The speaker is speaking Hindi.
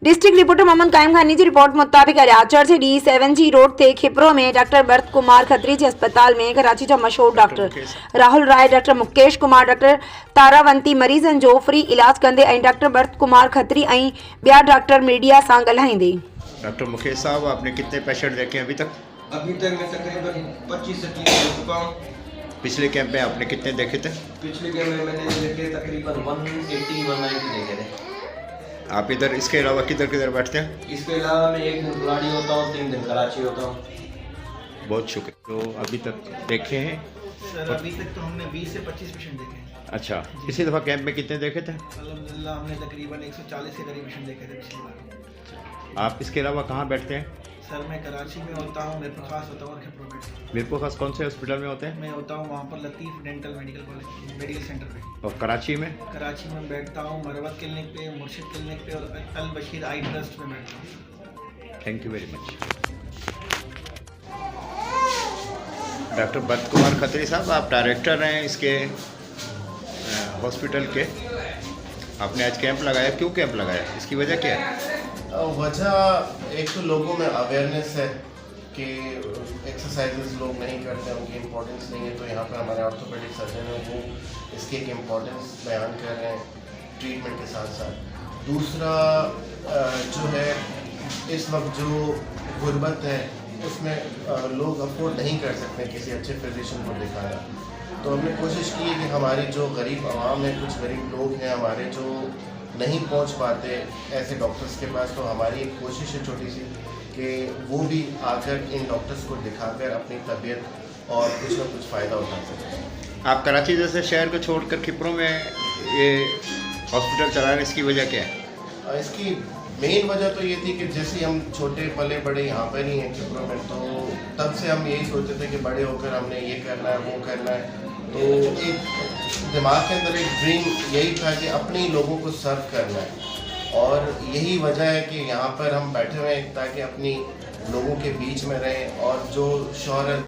डिस्ट्रिक्ट रिपोर्टर मोहम्मद कायम खानी की रिपोर्ट मुताबिक अलियाचर से D7G रोड ते खिपरो में डॉक्टर भरत कुमार खत्री जी अस्पताल में कराची जा मशहूर doctor Rahul Rai, doctor Mukesh Kumar, doctor Taravanti मरीजन जो फ्री इलाज कंदे ऐं डॉक्टर भरत कुमार खत्री ऐं ॿिया डॉक्टर मीडिया सां ॻाल्हाईंदे। डॉक्टर मुकेश साहब, आपने कितने पेशेंट देखे अभी तक? अभी तक मैं तकरीबन 25 से 30 देख चुका हूँ। पिछले कैंप में आपने कितने देखे थे? पिछले कैंप में मैंने देखे तकरीबन 180-190 देखे थे। आप इधर इसके अलावा किधर बैठते हैं? इसके अलावा मैं एक दिन पुरानी होता हूँ, 3 दिन कराची होता हूँ। बहुत शुक्रिया। तो अभी तक देखे हैं? सर अभी तक तो हमने 20 से 25 पेशेंट देखे हैं। अच्छा, इसी दफ़ा कैंप में कितने देखे थे? अल्हम्दुलिल्लाह हमने तकरीबन 140 के करीब पेशेंट देखे थे पिछली बार। आप इसके अलावा कहाँ बैठते हैं? सर मैं कराची में होता हूँ, मेरे खास होता हूँ और खिपरो में। मेरे को खास कौन से हॉस्पिटल में होते हैं? मैं होता हूँ वहाँ पर Latif dental medical college medical centre पे। और कराची में? कराची में बैठता हूँ मरवत क्लिनिक पे, मुर्शिद क्लिनिक पे और अल बशीर आई ट्रस्ट में बैठता हूँ। Thank you very much. Doctor Bharat Kumar Khatri साहब, आप डायरेक्टर हैं इसके हॉस्पिटल के। आपने आज कैंप लगाया, क्यों कैंप लगाया, इसकी वजह क्या है? वजह एक तो लोगों में अवेयरनेस है कि एक्सरसाइजेस लोग नहीं करते, उनकी इम्पोर्टेंस नहीं है, तो यहाँ पर हमारे ऑर्थोपेडिक सर्जन हैं वो इसकी एक इम्पोर्टेंस बयान कर रहे हैं ट्रीटमेंट के साथ साथ। दूसरा जो है इस वक्त जो गुर्बत है उसमें लोग अफोर्ड नहीं कर सकते किसी अच्छे फिजिशियन को दिखाना, तो हमने कोशिश की है कि हमारी जो गरीब आवाम है, कुछ गरीब लोग हैं हमारे जो नहीं पहुंच पाते ऐसे डॉक्टर्स के पास, तो हमारी एक कोशिश है छोटी सी कि वो भी आकर इन डॉक्टर्स को दिखाकर अपनी तबीयत और कुछ ना कुछ फ़ायदा उठा सकें। आप कराची जैसे शहर को छोड़कर खिपरों में ये हॉस्पिटल चला रहे हैं, इसकी वजह क्या है? इसकी मेन वजह तो ये थी कि जैसे हम छोटे पले बड़े यहाँ पर ही हैं खिपरों में, तो तब से हम यही सोचते थे कि बड़े होकर हमने ये करना है वो करना है, तो एक दिमाग के अंदर एक ड्रीम यही था कि अपने ही लोगों को सर्व करना है, और यही वजह है कि यहाँ पर हम बैठे हुए हैं ताकि अपनी लोगों के बीच में रहें और जो शोहरत